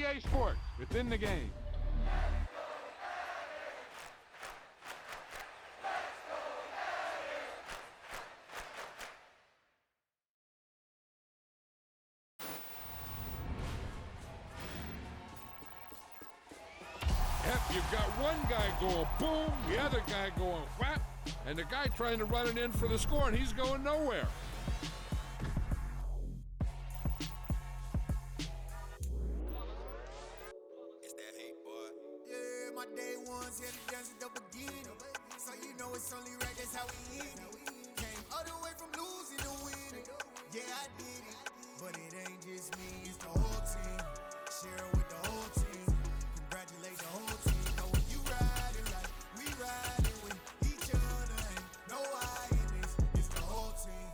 EA Sports, within the game. Yep, you've got one guy going boom, the other guy going whap, and the guy trying to run it in for the score, and he's going nowhere. It's that hate, boy. Yeah, my day ones here to dance at the beginning. So you know it's only right, that's how we end it. Came all the way from losing to winning. Yeah, I did it. But it ain't just me, it's the whole team. Share it with the whole team. Congratulate the whole team. Know when you riding like we riding with each other. Ain't no I in this, it's the whole team.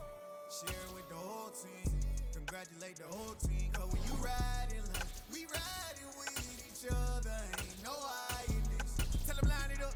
Share it with the whole team. Congratulate the whole team. Cause when you riding like we riding with each other. Ain't no I in this. Tell them line it up.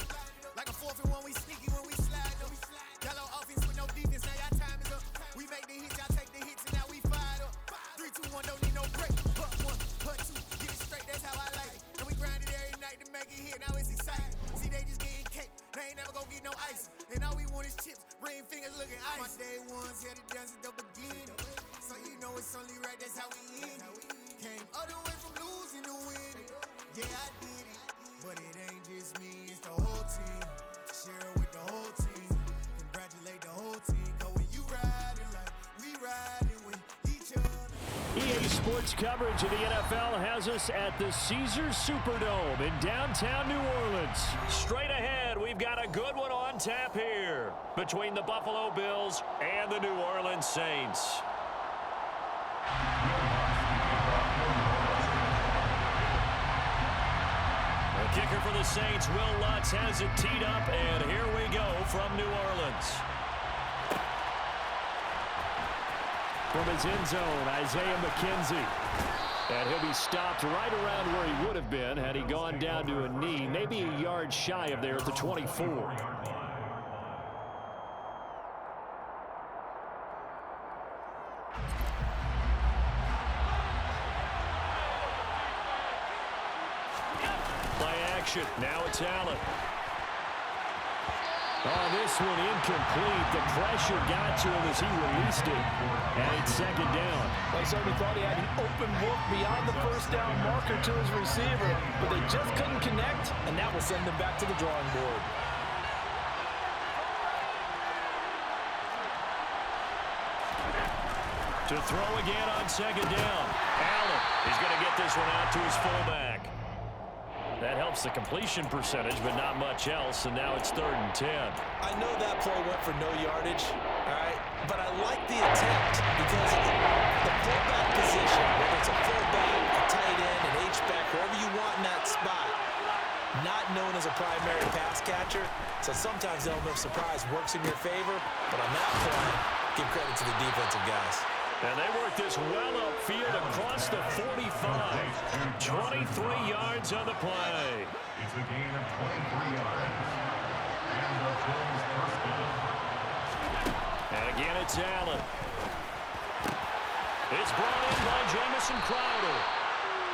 Like a 4th and 1, we sneaky when we slide them. Yellow offense with no defense, now y'all time is up. We make the hits, y'all take the hits, and now we fired up. 3, 2, 1, don't need no break. Put 1, put 2, get it straight, that's how I like it. And we grind it every night to make it hit, now it's exciting. See, they just getting cake, they ain't never gonna get no ice. And all we want is chips, ring fingers looking ice. My day ones here to dance at the beginning. So you know it's only right, that's how we end it. Came all the way from losing to winning. Yeah, I did it. But it ain't just me, it's the whole team. Share it with the whole team. Congratulate the whole team. Cause when you riding like we riding with each other. EA Sports coverage of the NFL has us at the Caesars Superdome in downtown New Orleans. Straight ahead, we've got a good one on tap here between the Buffalo Bills and the New Orleans Saints. The kicker for the Saints, Will Lutz, has it teed up, and here we go from New Orleans. From his end zone, Isaiah McKenzie. And he'll be stopped right around where he would have been had he gone down to a knee, maybe a yard shy of there at the 24. Now it's Allen. Oh, this one incomplete. The pressure got to him as he released it. And it's second down. They certainly thought he had an open look beyond the first down marker to his receiver, but they just couldn't connect, and that will send them back to the drawing board. To throw again on second down. Allen is going to get this one out to his fullback. That helps the completion percentage, but not much else, and now it's 3rd and 10. I know that play went for no yardage, all right, but I like the attempt because the fullback position, whether it's a fullback, a tight end, an H-back, wherever you want in that spot, not known as a primary pass catcher, so sometimes the element of surprise works in your favor, but on that play, give credit to the defensive guys. And they work this well upfield across the 45. 23 yards on the play. It's a gain of 23 yards. And the Bills first down. And again, it's Allen. It's brought in by Jamison Crowder.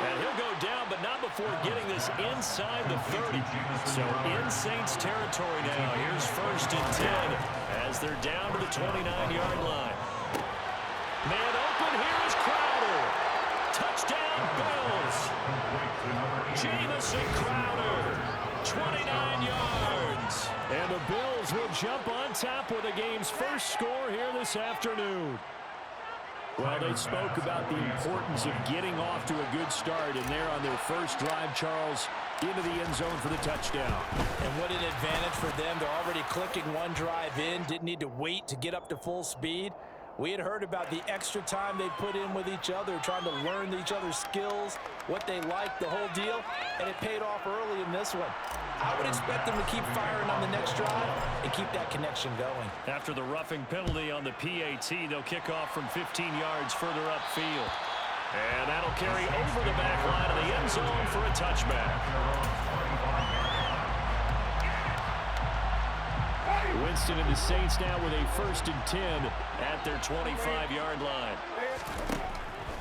And he'll go down, but not before getting this inside the 30. So in Saints territory now. Here's 1st and 10 as they're down to the 29-yard line. Man open, here is Crowder. Touchdown, Bills. Jamison Crowder, 29 yards. And the Bills will jump on top with the game's first score here this afternoon. Well, they spoke about the importance of getting off to a good start, and they're on their first drive, Charles, into the end zone for the touchdown. And what an advantage for them. They're already clicking one drive in, didn't need to wait to get up to full speed. We had heard about the extra time they put in with each other, trying to learn each other's skills, what they liked, the whole deal, and it paid off early in this one. I would expect them to keep firing on the next drive and keep that connection going. After the roughing penalty on the PAT, they'll kick off from 15 yards further upfield. And that'll carry over the back line of the end zone for a touchback. Winston and the Saints now with a 1st and 10 at their 25-yard line.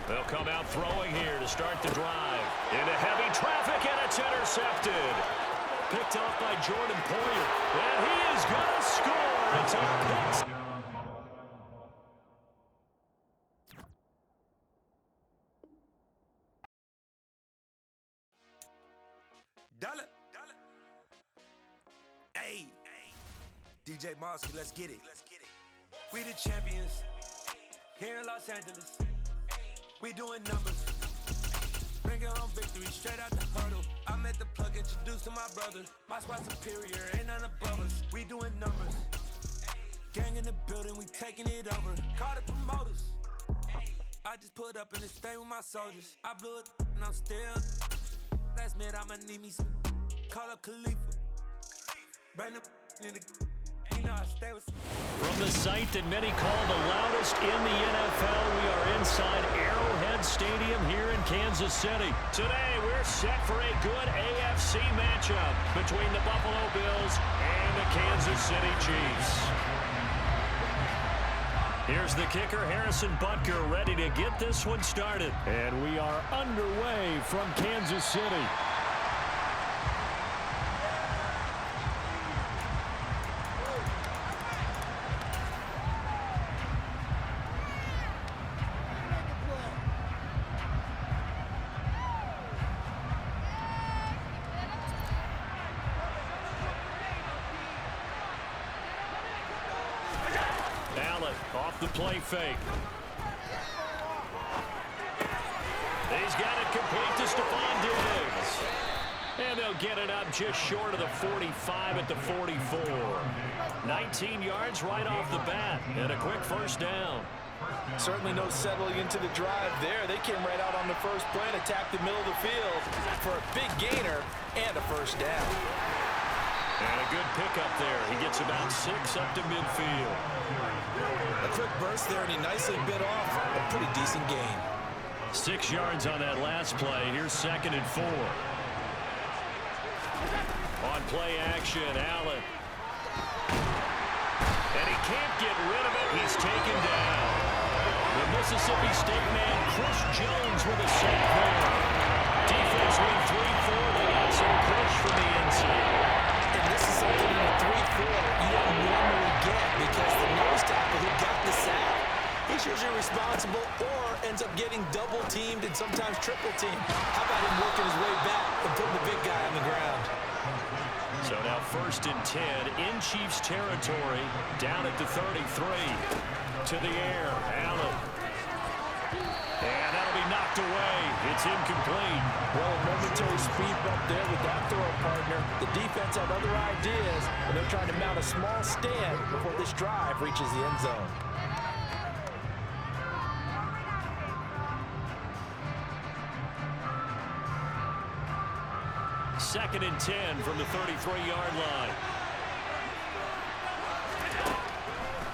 They'll come out throwing here to start the drive. Into heavy traffic, and it's intercepted. Picked off by Jordan Poyer. And he is going to score. It's a pick. Dollar. Hey. DJ Mosky, let's get it. We the champions here in Los Angeles. We doing numbers. Bringing home victory straight out the huddle. I'm at the plug, introduced to my brother. My squad superior, ain't none above us. We doing numbers. Gang in the building, we taking it over. Call the promoters. I just put up in this thing with my soldiers. I blew it and I'm still. Last minute, I'ma need me some. Call up Khalifa. Bring the in the. You know I stay with. From the site that many call the loudest in the NFL, we are inside Arrowhead Stadium here in Kansas City. Today, we're set for a good AFC matchup between the Buffalo Bills and the Kansas City Chiefs. Here's the kicker, Harrison Butker, ready to get this one started. And we are underway from Kansas City. Off the play fake. He's got it complete to Stephon Diggs. And they'll get it up just short of the 45 at the 44. 19 yards right off the bat and a quick first down. Certainly no settling into the drive there. They came right out on the first play and attacked the middle of the field for a big gainer and a first down. And a good pickup there. He gets about 6 up to midfield. A quick burst there, and he nicely bit off a pretty decent gain. 6 yards on that last play. Here's 2nd and 4. On play action, Allen. And he can't get rid of it. He's taken down. The Mississippi State man, Chris Jones, with a sack there. Defense went 3-4. They got some push from the inside. And this is something in a 3-4 you don't normally get because the nose tackle who got the sack, he's usually responsible or ends up getting double teamed and sometimes triple teamed. How about him working his way back and putting the big guy on the ground? So now 1st and 10 in Chiefs territory, down at the 33. To the air, Allen. And that'll be knocked away. It's incomplete. Well, a momentary speed bump there with that throw partner. The defense had other ideas, and they're trying to mount a small stand before this drive reaches the end zone. Second and 10 from the 33-yard line.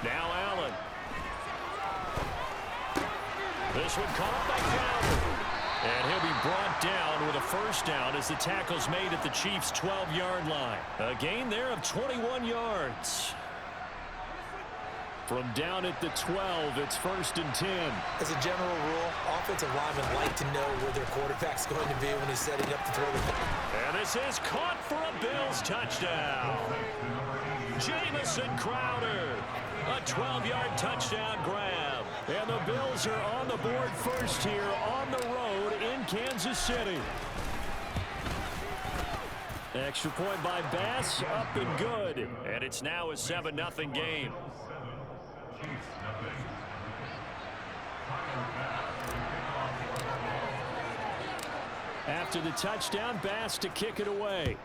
Now Allen. This one caught by Crowder. And he'll be brought down with a first down as the tackle's made at the Chiefs' 12-yard line. A gain there of 21 yards. From down at the 12, it's 1st and 10. As a general rule, offensive linemen like to know where their quarterback's going to be when he's setting up to throw the ball. And this is caught for a Bills touchdown. Jamison Crowder, a 12-yard touchdown grab. And the Bills are on the board first here on the road in Kansas City. Extra point by Bass, up and good. And it's now a 7-0 game. After the touchdown, Bass to kick it away.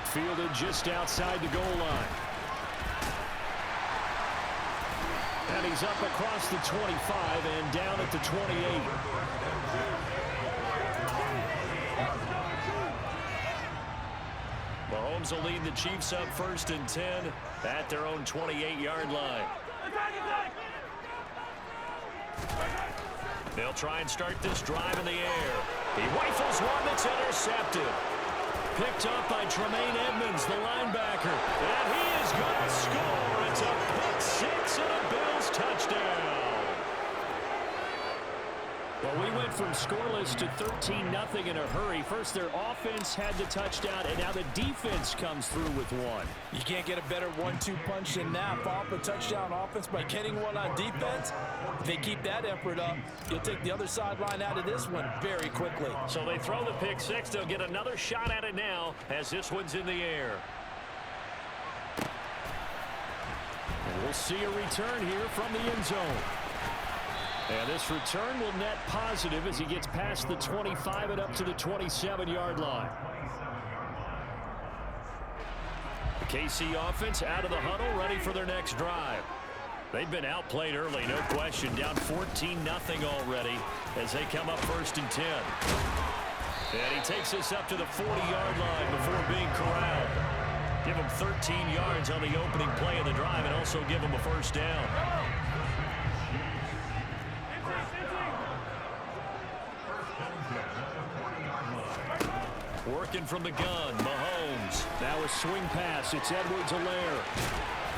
Fielded just outside the goal line. And he's up across the 25 and down at the 28. Mahomes will lead the Chiefs up 1st and 10 at their own 28-yard line. They'll try and start this drive in the air. He rifles one that's intercepted. Picked up by Tremaine Edmonds, the linebacker. And he is going to score. It's a pick six and a Bills touchdown. from scoreless to 13-0 in a hurry. First, their offense had the touchdown, and now the defense comes through with one. You can't get a better 1-2 punch than that. Follow up a touchdown offense by getting one on defense. If they keep that effort up, you'll take the other sideline out of this one very quickly. So they throw the pick six. They'll get another shot at it now as this one's in the air. And we'll see a return here from the end zone. And this return will net positive as he gets past the 25 and up to the 27-yard line. The KC offense out of the huddle, ready for their next drive. They've been outplayed early, no question. Down 14-0 already as they come up 1st and 10. And he takes this up to the 40-yard line before being corralled. Give him 13 yards on the opening play of the drive and also give him a first down. Working from the gun, Mahomes. Now a swing pass. It's Edwards-Helaire.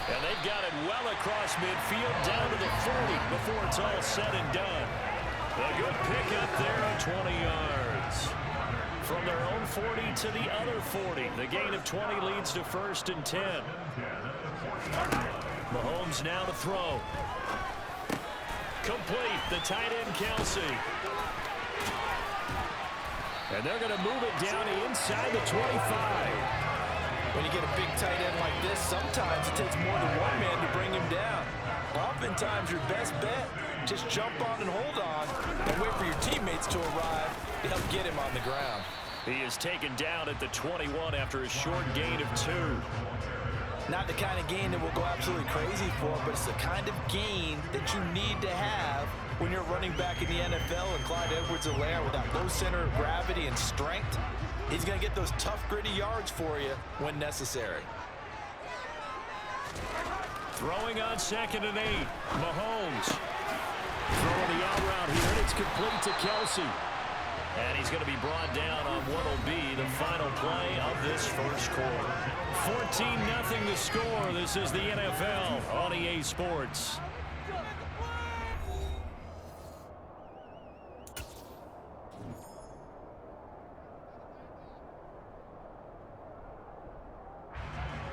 And they've got it well across midfield down to the 40 before it's all said and done. A good pick up there on 20 yards. From their own 40 to the other 40. The gain of 20 leads to 1st and 10. Mahomes now to throw. Complete. The tight end, Kelsey. And they're going to move it down inside the 25. When you get a big tight end like this, sometimes it takes more than one man to bring him down. Oftentimes, your best bet, just jump on and hold on and wait for your teammates to arrive to help get him on the ground. He is taken down at the 21 after a short gain of 2. Not the kind of gain that will go absolutely crazy for, but it's the kind of gain that you need to have when you're running back in the NFL. And Clyde Edwards-Helaire, with that low center of gravity and strength, he's going to get those tough, gritty yards for you when necessary. Throwing on 2nd and 8. Mahomes throwing the out route here, and it's complete to Kelsey. And he's going to be brought down on what will be the final play of this first quarter. 14-0 the score. This is the NFL on EA Sports.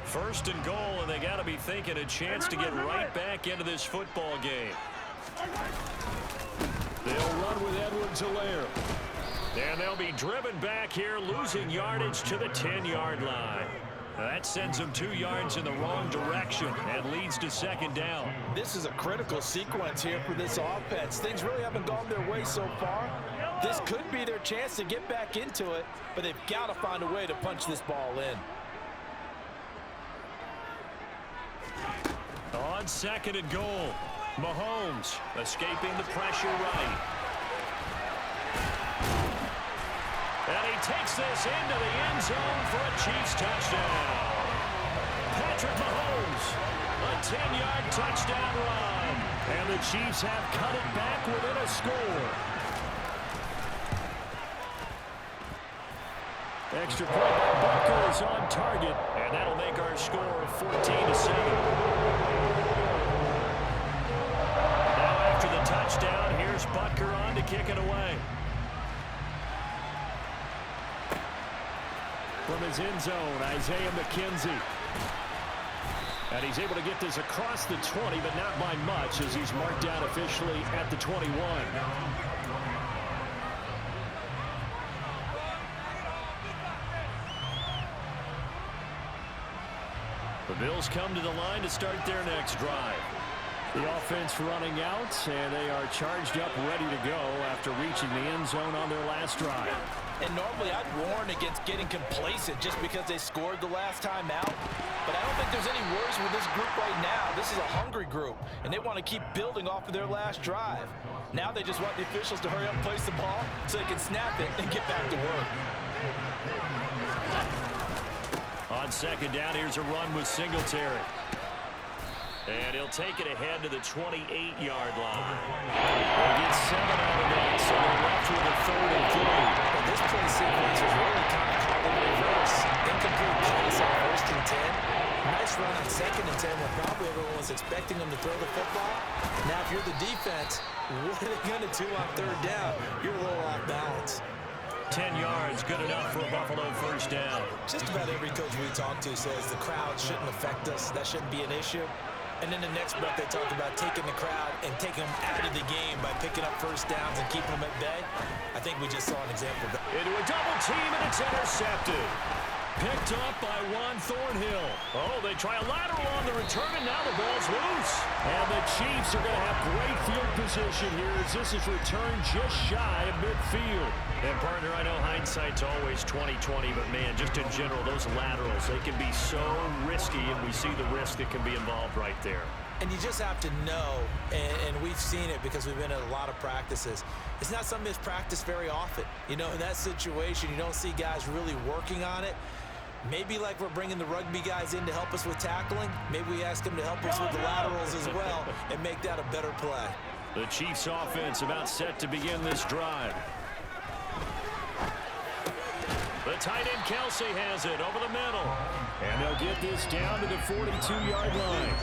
First and goal, and they got to be thinking a chance to get right back into this football game. They'll run with Edwards-Helaire. And they'll be driven back here, losing yardage to the 10-yard line. That sends them 2 yards in the wrong direction and leads to 2nd down. This is a critical sequence here for this offense. Things really haven't gone their way so far. This could be their chance to get back into it, but they've got to find a way to punch this ball in. On 2nd and goal, Mahomes escaping the pressure right. And he takes this into the end zone for a Chiefs touchdown. Patrick Mahomes, a 10-yard touchdown run. And the Chiefs have cut it back within a score. Extra point by Butker is on target, and that'll make our score 14-7. Now after the touchdown, here's Butker on to kick it away. From his end zone, Isaiah McKenzie. And he's able to get this across the 20, but not by much as he's marked down officially at the 21. The Bills come to the line to start their next drive. The offense running out, and they are charged up, ready to go after reaching the end zone on their last drive. And normally I'd warn against getting complacent just because they scored the last time out. But I don't think there's any worries with this group right now. This is a hungry group, and they want to keep building off of their last drive. Now they just want the officials to hurry up and place the ball so they can snap it and get back to work. On 2nd down, here's a run with Singletary. And he'll take it ahead to the 28-yard line. They'll get 7 out of that, so they're left with a 3rd and 3. Well, this play sequence was really kind of called in reverse. Incomplete pass on 1st and 10. Nice run on 2nd and 10 when probably everyone was expecting him to throw the football. Now, if you're the defense, what are they going to do on 3rd down? You're a little off balance. 10 yards, good enough for a Buffalo first down. Just about every coach we talk to says the crowd shouldn't affect us. That shouldn't be an issue. And then the next breath they talk about taking the crowd and taking them out of the game by picking up first downs and keeping them at bay. I think we just saw an example of that. Into a double team, and it's intercepted. Picked up by Juan Thornhill. Oh, they try a lateral on the return, and now the ball's loose. And the Chiefs are going to have great field position here as this is returned just shy of midfield. And, partner, I know hindsight's always 20/20, but, man, just in general, those laterals, they can be so risky, and we see the risk that can be involved right there. And you just have to know, and we've seen it because we've been at a lot of practices, it's not something that's practiced very often. You know, in that situation, you don't see guys really working on it. Maybe like we're bringing the rugby guys in to help us with tackling, maybe we ask them to help us with the laterals as well and make that a better play. The Chiefs offense about set to begin this drive. The tight end Kelsey has it over the middle. And they'll get this down to the 42-yard line.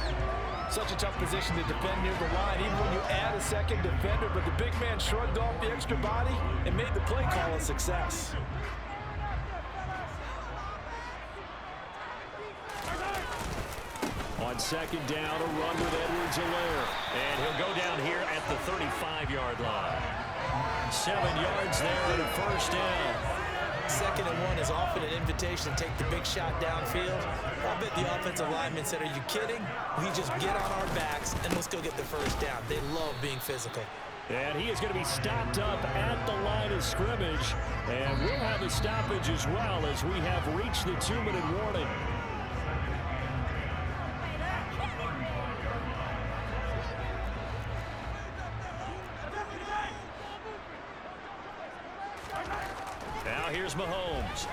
Such a tough position to defend near the line, even when you add a second defender, but the big man shrugged off the extra body and made the play call a success. On 2nd down, a run with Edwards-Helaire. And he'll go down here at the 35-yard line. 7 yards there and a first down. 2nd and 1 is often an invitation to take the big shot downfield. I bet the offensive lineman said, are you kidding? We just get on our backs and let's go get the first down. They love being physical. And he is going to be stopped up at the line of scrimmage. And we'll have a stoppage as well as we have reached the 2-minute warning. Now here's Mahomes.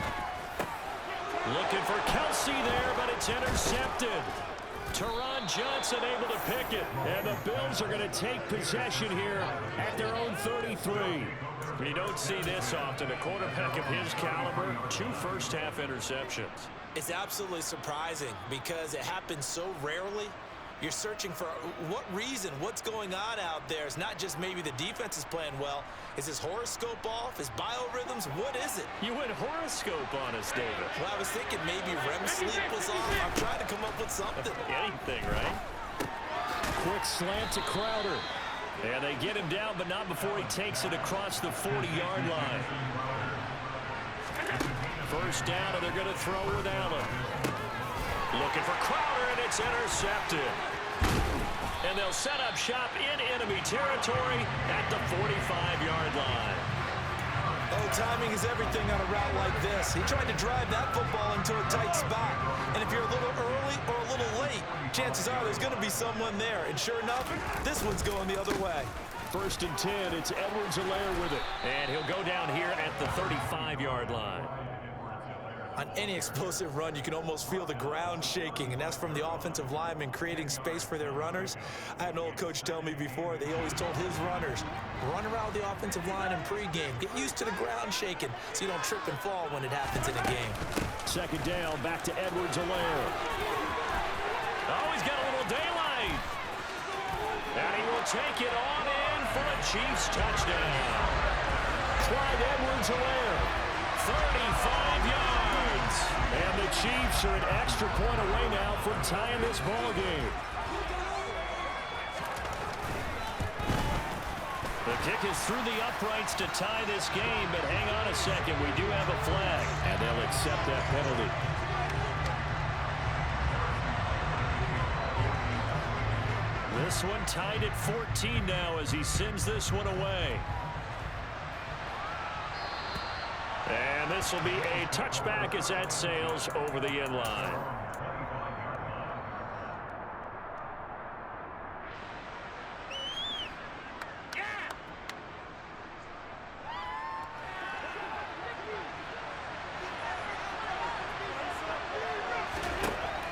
Looking for Kelsey there, but it's intercepted. Teron Johnson able to pick it. And the Bills are going to take possession here at their own 33. You don't see this often. A quarterback of his caliber, 2 first-half interceptions. It's absolutely surprising because it happens so rarely. You're searching for what reason, what's going on out there. It's not just maybe the defense is playing well. Is his horoscope off? His biorhythms? What is it? You went horoscope on us, David. Well, I was thinking maybe REM sleep was off. I'm trying to come up with something. Anything, right? Quick slant to Crowder. And they get him down, but not before he takes it across the 40-yard line. First down, and they're going to throw with Allen. Looking for Crowder, and it's intercepted. And they'll set up shop in enemy territory at the 45-yard line. Oh, timing is everything on a route like this. He tried to drive that football into a tight spot. And if you're a little early or a little late, chances are there's going to be someone there. And sure enough, this one's going the other way. 1st and 10, it's Edwards-Helaire with it. And he'll go down here at the 35-yard line. On any explosive run, you can almost feel the ground shaking, and that's from the offensive linemen creating space for their runners. I had an old coach tell me before, they always told his runners, run around the offensive line in pregame. Get used to the ground shaking so you don't trip and fall when it happens in a game. 2nd down, back to Edwards-Helaire. Oh, he's got a little daylight. And he will take it on in for a Chiefs touchdown. Clyde Edwards-Helaire, 35 yards. And the Chiefs are an extra point away now from tying this ball game. The kick is through the uprights to tie this game, but hang on a second, we do have a flag, and they'll accept that penalty. This one tied at 14 now as he sends this one away. And this will be a touchback as that sails over the end line.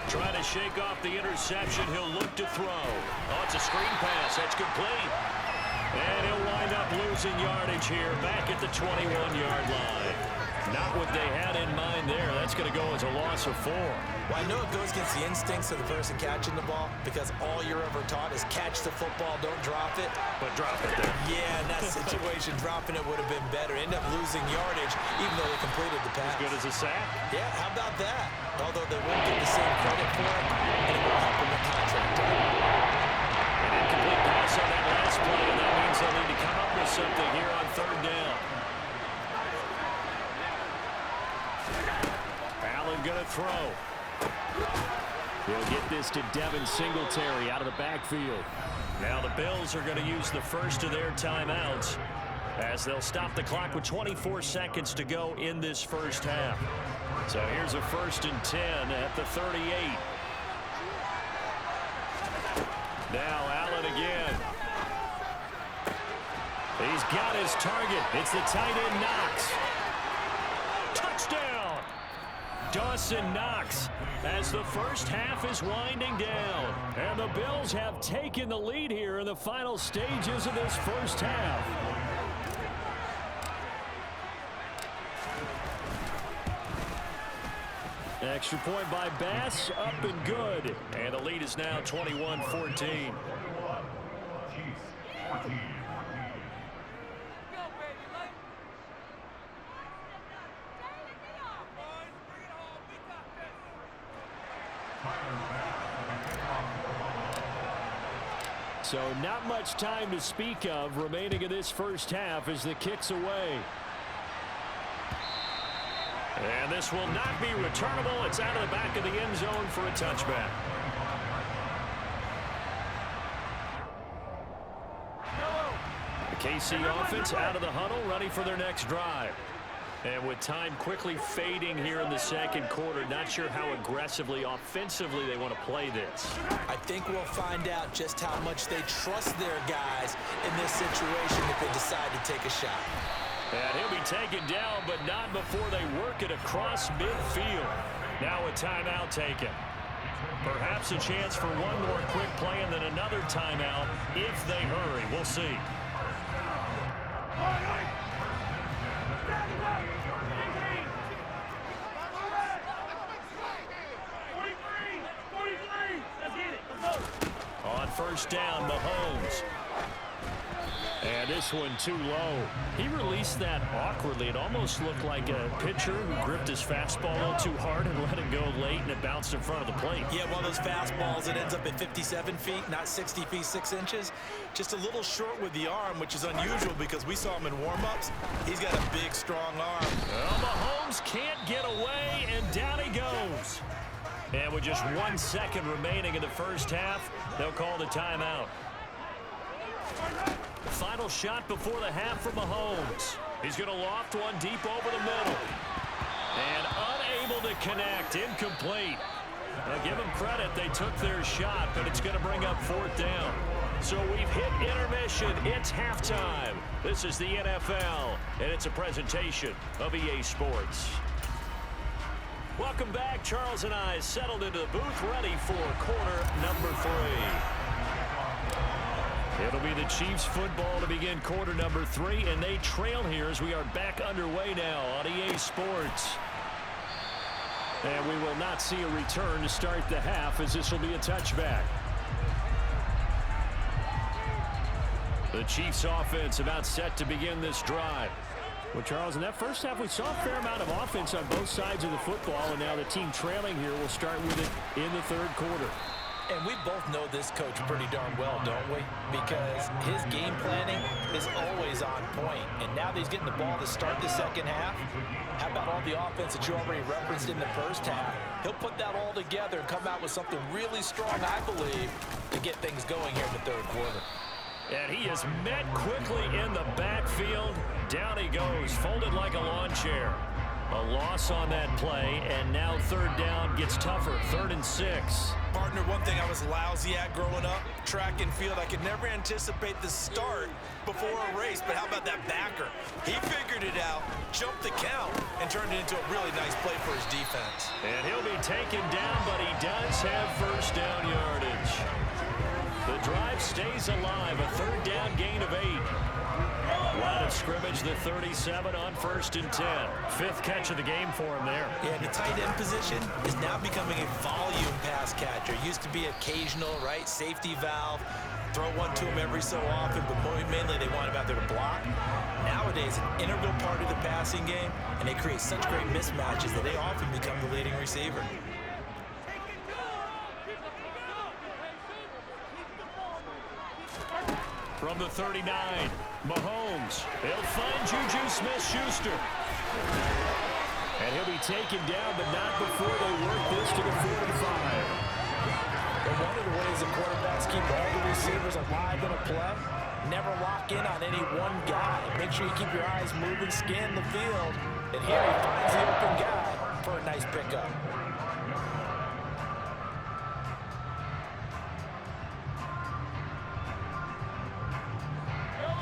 Trying to shake off the interception. He'll look to throw. Oh, it's a screen pass. That's complete. And he'll wind up losing yardage here back at the 21-yard line. Not what they had in mind there. That's going to go as a loss of 4. Well, I know it goes against the instincts of the person catching the ball because all you're ever taught is catch the football, don't drop it. But drop it there. Yeah, in that situation, dropping it would have been better. End up losing yardage, even though they completed the pass. As good as a sack? Yeah, how about that? Although they won't get the same credit for it, and it will help them with contract time. An incomplete pass on that last play, and that means they'll need to come up with something here on 3rd down. Allen going to throw. He'll get this to Devin Singletary out of the backfield. Now the Bills are going to use the first of their timeouts as they'll stop the clock with 24 seconds to go in this first half. So here's a 1st and 10 at the 38. Now Allen again. He's got his target. It's the tight end Knox. Touchdown! Dawson Knox as the first half is winding down. And the Bills have taken the lead here in the final stages of this first half. Extra point by Bass, up and good. And the lead is now 21-14. So not much time to speak of remaining in this first half as the kick's away. And this will not be returnable. It's out of the back of the end zone for a touchback. The KC offense out of the huddle, ready for their next drive. And with time quickly fading here in the second quarter, not sure how aggressively, offensively they want to play this. I think we'll find out just how much they trust their guys in this situation if they decide to take a shot. And he'll be taken down, but not before they work it across midfield. Now a timeout taken. Perhaps a chance for one more quick play and then another timeout if they hurry. We'll see. On 1st down, Mahomes. And this one too low. He released that awkwardly. It almost looked like a pitcher who gripped his fastball a little too hard and let it go late, and it bounced in front of the plate. Yeah, one of those fastballs that ends up at 57 feet, not 60 feet, 6 inches. Just a little short with the arm, which is unusual because we saw him in warm-ups. He's got a big, strong arm. Well, Mahomes can't get away, and down he goes. And with just 1 second remaining in the first half, they'll call the timeout. Final shot before the half for Mahomes. He's going to loft one deep over the middle. And unable to connect. Incomplete. Now give them credit. They took their shot, but it's going to bring up 4th down. So we've hit intermission. It's halftime. This is the NFL, and it's a presentation of EA Sports. Welcome back. Charles and I settled into the booth, ready for quarter number 3. It'll be the Chiefs football to begin quarter number 3, and they trail here as we are back underway now on EA Sports. And we will not see a return to start the half as this will be a touchback. The Chiefs offense about set to begin this drive. Well, Charles, in that first half, we saw a fair amount of offense on both sides of the football, and now the team trailing here will start with it in the 3rd quarter. And we both know this coach pretty darn well, don't we? Because his game planning is always on point. And now that he's getting the ball to start the second half, how about all the offense that you already referenced in the first half? He'll put that all together and come out with something really strong, I believe, to get things going here in the 3rd quarter. And he is met quickly in the backfield. Down he goes, folded like a lawn chair. A loss on that play, and now 3rd down gets tougher, 3rd and 6. Partner, one thing I was lousy at growing up, track and field, I could never anticipate the start before a race, but how about that backer? He figured it out, jumped the count, and turned it into a really nice play for his defense. And he'll be taken down, but he does have 1st down yardage. The drive stays alive, a 3rd down gain of 8. A lot of of scrimmage, the 37 on 1st and 10. 5th catch of the game for him there. Yeah, the tight end position is now becoming a volume pass catcher. It used to be occasional, right? Safety valve. Throw one to him every so often, but mainly they want him out there to block. Nowadays, an integral part of the passing game, and they create such great mismatches that they often become the leading receiver. From the 39, Mahomes. He'll find Juju Smith-Schuster. And he'll be taken down, but not before they work this to the 45. And one of the ways the quarterbacks keep all the receivers alive in a play, never lock in on any one guy. Make sure you keep your eyes moving, scan the field. And here he finds the open guy for a nice pickup.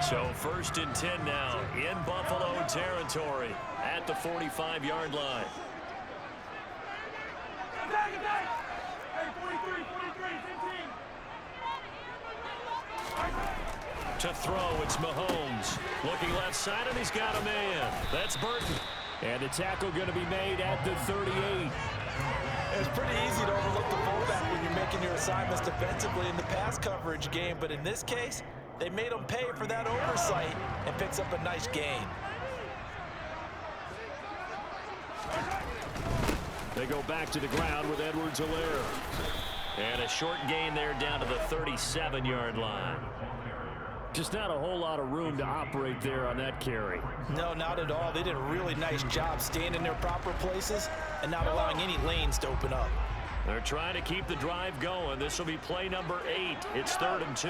So 1st and 10 now in Buffalo territory at the 45-yard line. To throw, it's Mahomes. Looking left side, and he's got a man. That's Burton. And the tackle going to be made at the 38. It's pretty easy to overlook the fullback when you're making your assignments defensively in the pass coverage game, but in this case, they made him pay for that oversight and picks up a nice gain. They go back to the ground with Edwards-Helaire. And a short gain there down to the 37-yard line. Just not a whole lot of room to operate there on that carry. No, not at all. They did a really nice job staying in their proper places and not allowing any lanes to open up. They're trying to keep the drive going. This will be play number 8. It's 3rd and 2.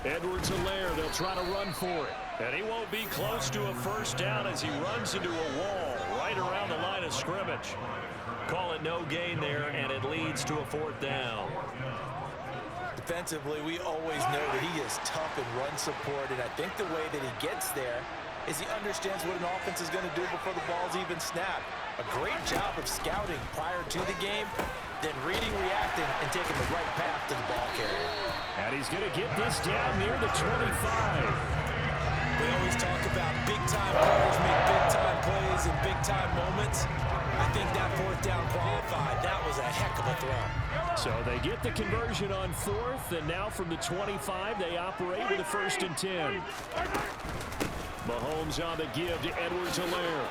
Edwards-Helaire, they'll try to run for it. And he won't be close to a first down as he runs into a wall right around the line of scrimmage. Call it no gain there, and it leads to a 4th down. Defensively, we always know that he is tough in run support, and I think the way that he gets there is he understands what an offense is going to do before the ball's even snapped. A great job of scouting prior to the game, then reading, reacting, and taking the right path to the ball carrier. And he's going to get this down near the 25. We always talk about big-time players make big-time plays in big-time moments. I think that 4th down qualified. That was a heck of a throw. So they get the conversion on 4th, and now from the 25, they operate with a 1st and 10. Mahomes on the give to Edwards-Helaire.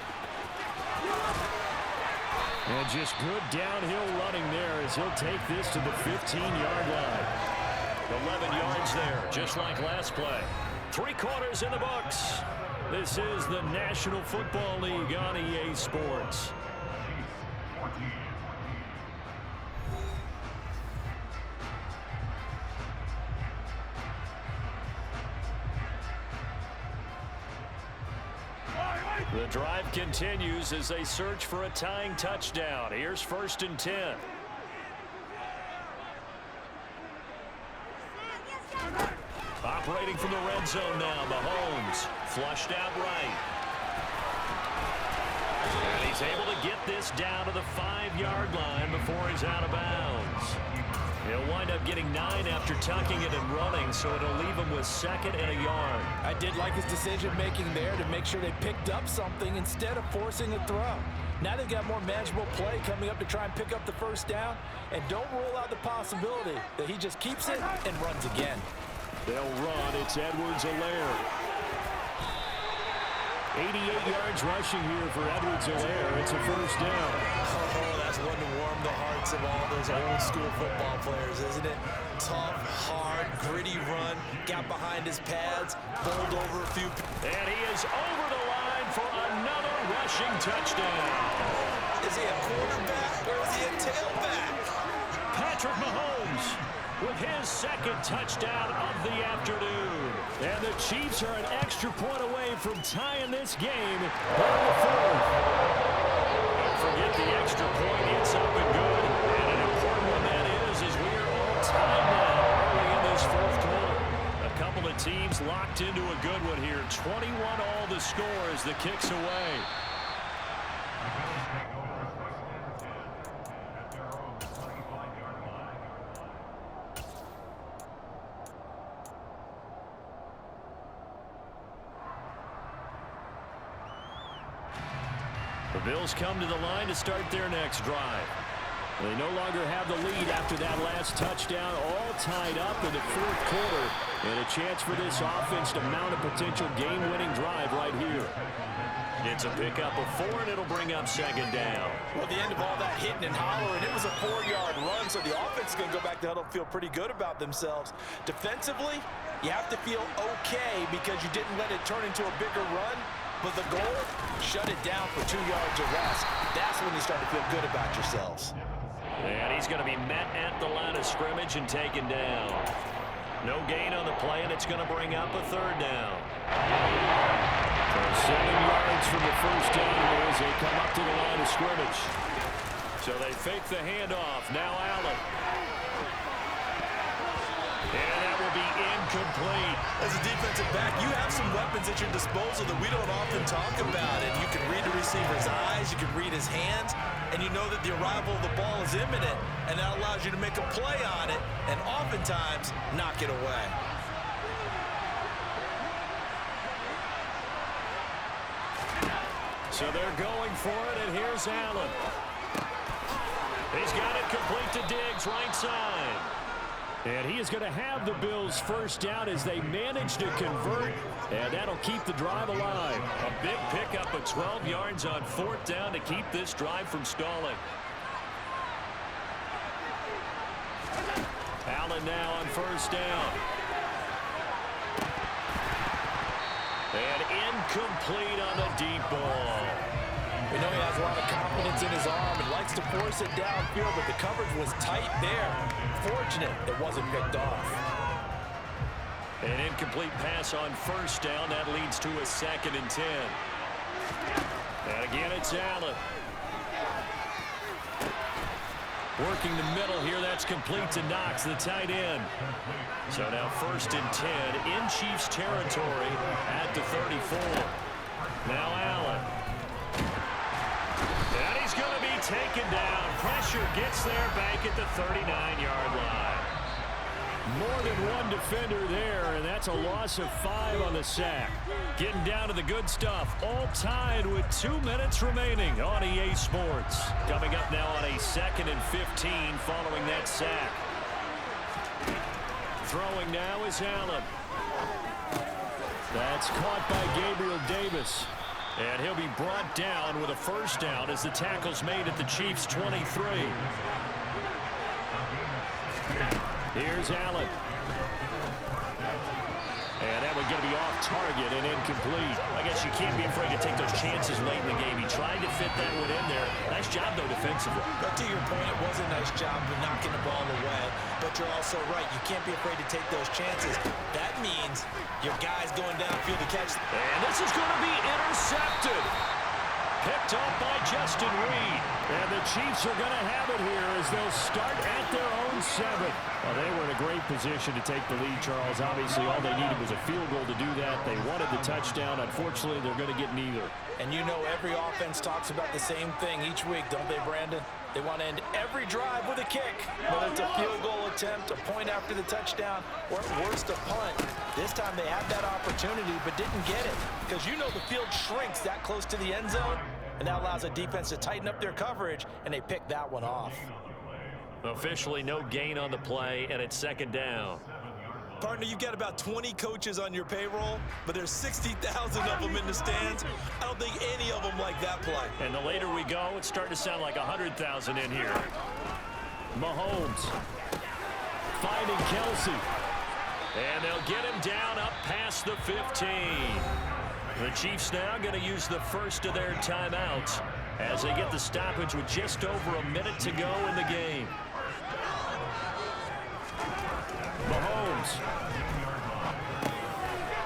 And just good downhill running there as he'll take this to the 15-yard line. 11 yards there, just like last play. 3 quarters in the books. This is the National Football League on EA Sports. The drive continues as they search for a tying touchdown. Here's 1st and 10. Operating from the red zone now, Mahomes flushed out right. And he's able to get this down to the 5-yard line before he's out of bounds. He'll wind up getting 9 after tucking it and running, so it'll leave him with 2nd and a yard. I did like his decision-making there to make sure they picked up something instead of forcing a throw. Now they've got more manageable play coming up to try and pick up the 1st down, and don't rule out the possibility that he just keeps it and runs again. They'll run. It's Edwards-Helaire. 88 yards rushing here for Edwards-Helaire. It's a 1st down. Oh, that's one to warm the hearts of all those old-school football players, isn't it? Tough, hard, gritty run. Got behind his pads, bowled over a few. And he is over the line for another rushing touchdown. Is he a quarterback or is he a tailback? Patrick Mahomes with his 2nd touchdown of the afternoon. And the Chiefs are an extra point away from tying this game on the 4th. Don't forget the extra point. It's up and good. And an important one that is as we are all tied now early in this 4th quarter. A couple of teams locked into a good one here. 21 all the score as the kick's away. Bills come to the line to start their next drive. They no longer have the lead after that last touchdown, all tied up in the fourth quarter, and a chance for this offense to mount a potential game-winning drive right here. It's a pickup of 4, and it'll bring up second down. Well, the end of all that hitting and hollering, it was a 4-yard run, so the offense is going to go back to huddle and feel pretty good about themselves. Defensively, you have to feel okay because you didn't let it turn into a bigger run. But the goal, shut it down for 2 yards or less. That's when you start to feel good about yourselves. And he's going to be met at the line of scrimmage and taken down. No gain on the play, and it's going to bring up a third down. So 7 yards from the first down here as they come up to the line of scrimmage. So they fake the handoff. Now Allen. And that will be incomplete. As a defensive back, you have some weapons at your disposal that we don't often talk about. And you can read the receiver's eyes, you can read his hands, and you know that the arrival of the ball is imminent, and that allows you to make a play on it and oftentimes knock it away. So they're going for it, and here's Allen. He's got it complete to Diggs, right side. And he is going to have the Bills first down as they manage to convert, and that'll keep the drive alive. A big pickup of 12 yards on fourth down to keep this drive from stalling. Allen now on first down. And incomplete on the deep ball. We know he has a lot of confidence in his arm and likes to force it downfield, but the coverage was tight there. Fortunate it wasn't picked off. An incomplete pass on first down. That leads to a 2nd and 10. And again, it's Allen. Working the middle here. That's complete to Knox, the tight end. So now 1st and 10 in Chiefs territory at the 34. Now Allen. And he's going to be taken down. Pressure gets there back at the 39-yard line. More than one defender there, and that's a loss of 5 on the sack. Getting down to the good stuff. All tied with 2 minutes remaining on EA Sports. Coming up now on a 2nd and 15 following that sack. Throwing now is Allen. That's caught by Gabriel Davis. And he'll be brought down with a first down as the tackle's made at the Chiefs' 23. Here's Allen. And that one's going to be off target and incomplete. I guess you can't be afraid to take those chances late in the game. He tried to fit that one in there. Nice job, though, defensively. But to your point, it was a nice job of knocking the ball away. But you're also right. You can't be afraid to take those chances. That means your guy's going downfield to catch. And this is going to be intercepted. Picked up by Justin Reed. And the Chiefs are going to have it here as they'll start at their own 7. Well, they were in a great position to take the lead, Charles. Obviously, all they needed was a field goal to do that. They wanted the touchdown. Unfortunately, they're going to get neither. And you know every offense talks about the same thing each week, don't they, Brandon? They want to end every drive with a kick. Whether it's a field goal attempt, a point after the touchdown, or at worst, a punt. This time they had that opportunity but didn't get it. Because you know the field shrinks that close to the end zone, and that allows the defense to tighten up their coverage, and they picked that one off. Officially no gain on the play, and it's 2nd down. Partner, you've got about 20 coaches on your payroll, but there's 60,000 of them in the stands. I don't think any of them like that play. And the later we go, it's starting to sound like 100,000 in here. Mahomes finding Kelsey. And they'll get him down up past the 15. The Chiefs now going to use the first of their timeouts as they get the stoppage with just over a minute to go in the game. Mahomes.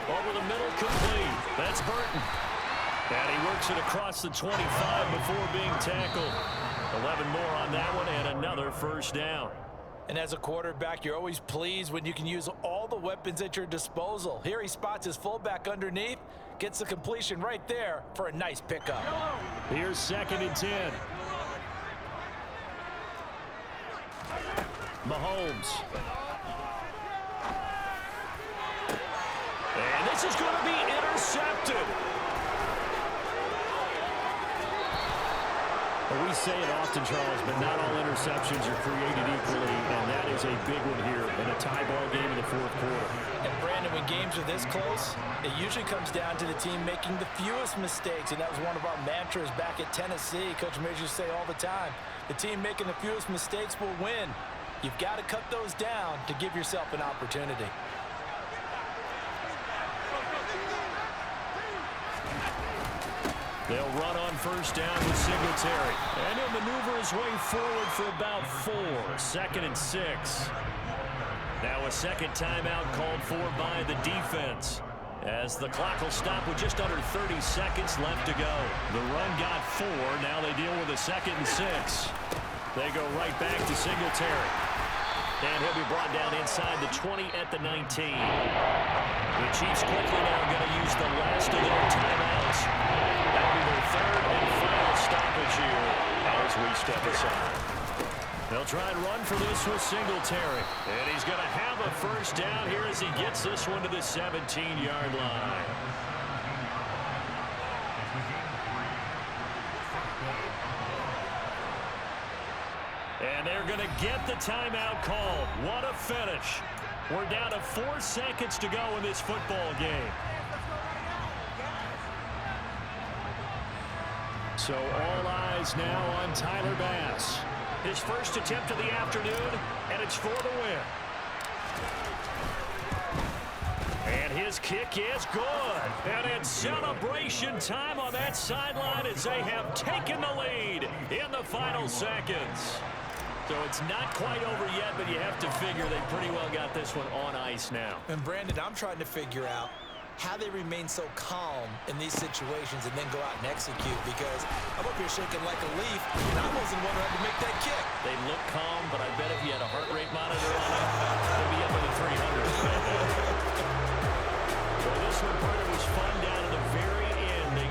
Over the middle, complete. That's Burton. And he works it across the 25 before being tackled. 11 more on that one and another first down. And as a quarterback, you're always pleased when you can use all the weapons at your disposal. Here he spots his fullback underneath, gets the completion right there for a nice pickup. Here's 2nd and 10. Mahomes. And this is going to be intercepted. We say it often, Charles, but not all interceptions are created equally, and that is a big one here in a tie ball game in the fourth quarter. And Brandon, when games are this close, it usually comes down to the team making the fewest mistakes, and that was one of our mantras back at Tennessee. Coach Mears used to say all the time, the team making the fewest mistakes will win. You've got to cut those down to give yourself an opportunity. They'll run on first down with Singletary. And he'll maneuver his way forward for about 4. 2nd and 6. Now a second timeout called for by the defense, as the clock will stop with just under 30 seconds left to go. The run got 4. Now they deal with a 2nd and 6. They go right back to Singletary. And he'll be brought down inside the 20 at the 19. The Chiefs quickly now going to use the last of their timeouts. That'll be their 3rd and final stoppage here as we step aside. They'll try and run for this with Singletary. And he's going to have a first down here as he gets this one to the 17-yard line. And they're going to get the timeout called. What a finish. We're down to 4 seconds to go in this football game. So all eyes now on Tyler Bass. His first attempt of the afternoon, and it's for the win. And his kick is good. And it's celebration time on that sideline as they have taken the lead in the final seconds. So it's not quite over yet, but you have to figure they pretty well got this one on ice now. And Brandon, I'm trying to figure out how they remain so calm in these situations and then go out and execute, because I'm up here shaking like a leaf, and I wasn't one who had to make that kick. They look calm, but I bet if you had a heart rate monitor on it, they'd be up in the 300s. So this one, Brandon, was fun.